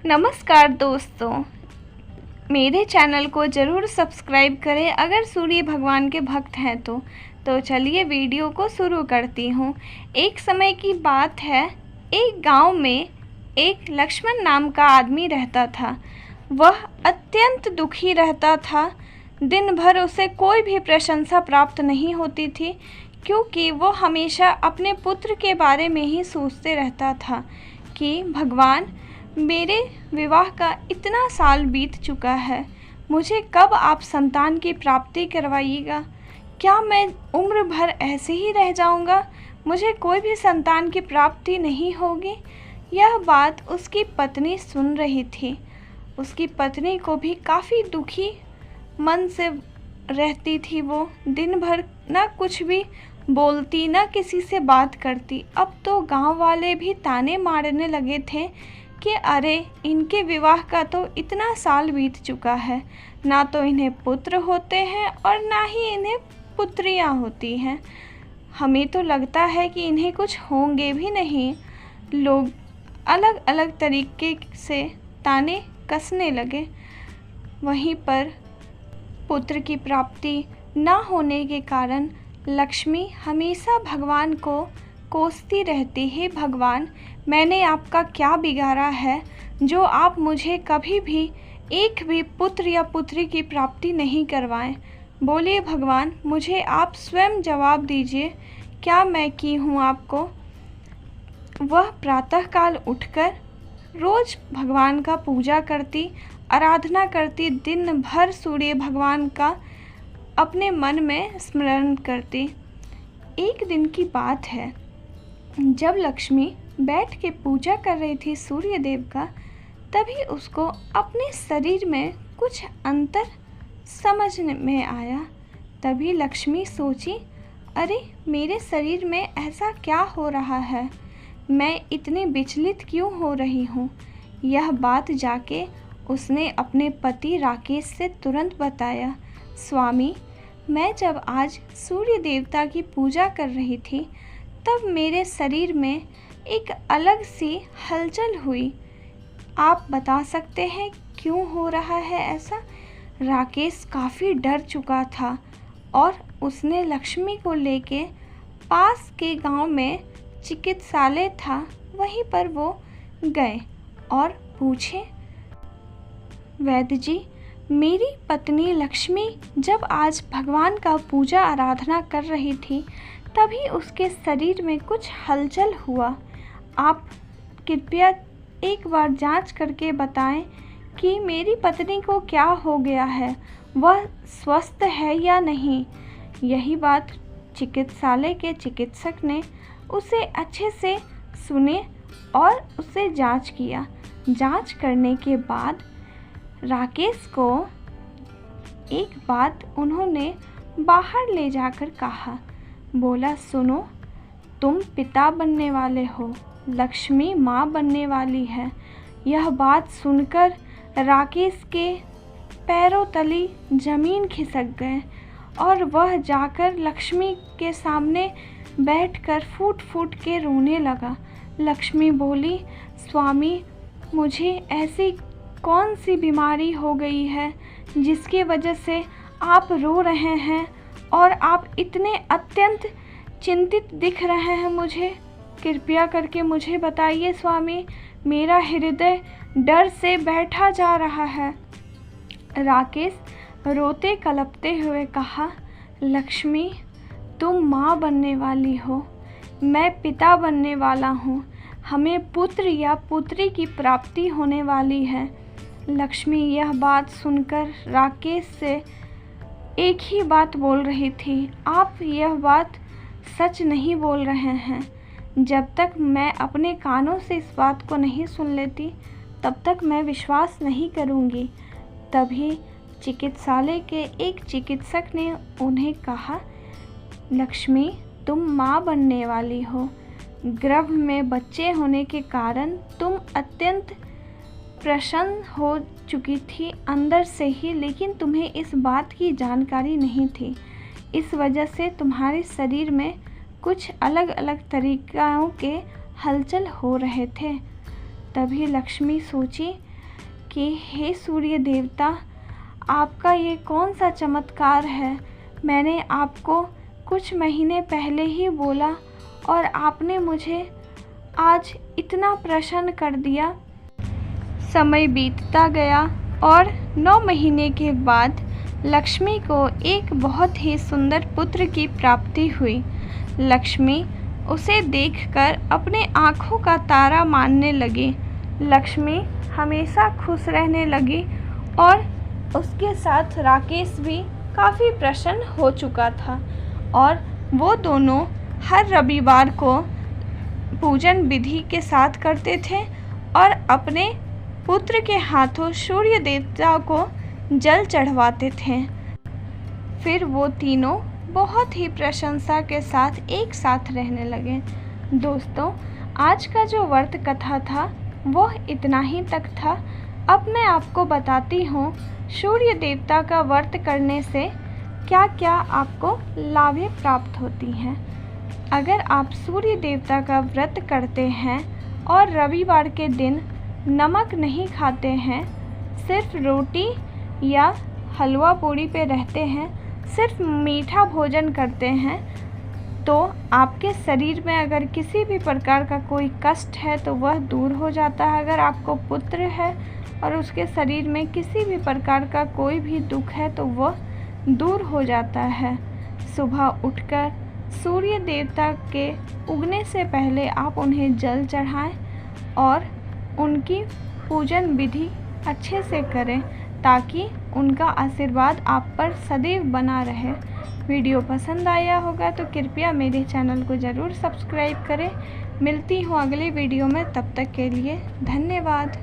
नमस्कार दोस्तों, मेरे चैनल को ज़रूर सब्सक्राइब करें अगर सूर्य भगवान के भक्त हैं तो चलिए वीडियो को शुरू करती हूँ। एक समय की बात है, एक गांव में एक लक्ष्मण नाम का आदमी रहता था। वह अत्यंत दुखी रहता था। दिन भर उसे कोई भी प्रशंसा प्राप्त नहीं होती थी, क्योंकि वो हमेशा अपने पुत्र के बारे में ही सोचते रहता था कि भगवान, मेरे विवाह का इतना साल बीत चुका है, मुझे कब आप संतान की प्राप्ति करवाइएगा? क्या मैं उम्र भर ऐसे ही रह जाऊंगा? मुझे कोई भी संतान की प्राप्ति नहीं होगी। यह बात उसकी पत्नी सुन रही थी। उसकी पत्नी को भी काफ़ी दुखी मन से रहती थी। वो दिन भर ना कुछ भी बोलती, ना किसी से बात करती। अब तो गांव वाले भी ताने मारने लगे थे कि अरे, इनके विवाह का तो इतना साल बीत चुका है, ना तो इन्हें पुत्र होते हैं और ना ही इन्हें पुत्रियां होती हैं। हमें तो लगता है कि इन्हें कुछ होंगे भी नहीं। लोग अलग अलग तरीके से ताने कसने लगे। वहीं पर पुत्र की प्राप्ति ना होने के कारण लक्ष्मी हमेशा भगवान को कोसती रहती है, भगवान, मैंने आपका क्या बिगाड़ा है जो आप मुझे कभी भी एक भी पुत्र या पुत्री की प्राप्ति नहीं करवाएं? बोलिए भगवान, मुझे आप स्वयं जवाब दीजिए, क्या मैं की हूँ आपको? वह प्रातःकाल उठकर रोज भगवान का पूजा करती, आराधना करती, दिन भर सूर्य भगवान का अपने मन में स्मरण करती। एक दिन की बात है, जब लक्ष्मी बैठ के पूजा कर रही थी सूर्य देव का, तभी उसको अपने शरीर में कुछ अंतर समझ में आया। तभी लक्ष्मी सोची, अरे, मेरे शरीर में ऐसा क्या हो रहा है? मैं इतनी विचलित क्यों हो रही हूँ? यह बात जाके उसने अपने पति राकेश से तुरंत बताया। स्वामी, मैं जब आज सूर्य देवता की पूजा कर रही थी, तब मेरे शरीर में एक अलग सी हलचल हुई। आप बता सकते हैं क्यों हो रहा है ऐसा? राकेश काफ़ी डर चुका था और उसने लक्ष्मी को लेके पास के गांव में चिकित्सालय था, वहीं पर वो गए और पूछे, वैद्य जी, मेरी पत्नी लक्ष्मी जब आज भगवान का पूजा आराधना कर रही थी, तभी उसके शरीर में कुछ हलचल हुआ। आप कृपया एक बार जांच करके बताएं कि मेरी पत्नी को क्या हो गया है, वह स्वस्थ है या नहीं। यही बात चिकित्सालय के चिकित्सक ने उसे अच्छे से सुने और उसे जांच किया। जांच करने के बाद राकेश को एक बात उन्होंने बाहर ले जाकर कहा। बोला, सुनो, तुम पिता बनने वाले हो, लक्ष्मी माँ बनने वाली है। यह बात सुनकर राकेश के पैरों तली जमीन खिसक गए और वह जाकर लक्ष्मी के सामने बैठकर फूट फूट के रोने लगा। लक्ष्मी बोली, स्वामी, मुझे ऐसी कौन सी बीमारी हो गई है जिसकी वजह से आप रो रहे हैं और आप इतने अत्यंत चिंतित दिख रहे हैं? मुझे कृपया करके मुझे बताइए स्वामी, मेरा हृदय डर से बैठा जा रहा है। राकेश रोते कलपते हुए कहा, लक्ष्मी, तुम माँ बनने वाली हो, मैं पिता बनने वाला हूँ, हमें पुत्र या पुत्री की प्राप्ति होने वाली है। लक्ष्मी यह बात सुनकर राकेश से एक ही बात बोल रही थी, आप यह बात सच नहीं बोल रहे हैं। जब तक मैं अपने कानों से इस बात को नहीं सुन लेती, तब तक मैं विश्वास नहीं करूंगी। तभी चिकित्सालय के एक चिकित्सक ने उन्हें कहा, लक्ष्मी, तुम माँ बनने वाली हो। गर्भ में बच्चे होने के कारण तुम अत्यंत प्रसन्न हो चुकी थी अंदर से ही, लेकिन तुम्हें इस बात की जानकारी नहीं थी। इस वजह से तुम्हारे शरीर में कुछ अलग अलग तरीक़ों के हलचल हो रहे थे। तभी लक्ष्मी सोची, कि हे सूर्य देवता, आपका ये कौन सा चमत्कार है। मैंने आपको कुछ महीने पहले ही बोला और आपने मुझे आज इतना प्रसन्न कर दिया। समय बीतता गया और 9 महीने के बाद लक्ष्मी को एक बहुत ही सुंदर पुत्र की प्राप्ति हुई। लक्ष्मी उसे देखकर अपने आँखों का तारा मानने लगी। लक्ष्मी हमेशा खुश रहने लगी और उसके साथ राकेश भी काफ़ी प्रसन्न हो चुका था और वो दोनों हर रविवार को पूजन विधि के साथ करते थे और अपने पुत्र के हाथों सूर्य देवता को जल चढ़वाते थे। फिर वो तीनों बहुत ही प्रशंसा के साथ एक साथ रहने लगे। दोस्तों, आज का जो व्रत कथा था वो इतना ही तक था। अब मैं आपको बताती हूँ सूर्य देवता का व्रत करने से क्या क्या आपको लाभें प्राप्त होती हैं। अगर आप सूर्य देवता का व्रत करते हैं और रविवार के दिन नमक नहीं खाते हैं, सिर्फ रोटी या हलवा पूड़ी पे रहते हैं, सिर्फ मीठा भोजन करते हैं, तो आपके शरीर में अगर किसी भी प्रकार का कोई कष्ट है तो वह दूर हो जाता है। अगर आपको पुत्र है और उसके शरीर में किसी भी प्रकार का कोई भी दुख है तो वह दूर हो जाता है। सुबह उठकर सूर्य देवता के उगने से पहले आप उन्हें जल चढ़ाएं और उनकी पूजन विधि अच्छे से करें ताकि उनका आशीर्वाद आप पर सदैव बना रहे। वीडियो पसंद आया होगा तो कृपया मेरे चैनल को ज़रूर सब्सक्राइब करें। मिलती हूँ अगले वीडियो में, तब तक के लिए धन्यवाद।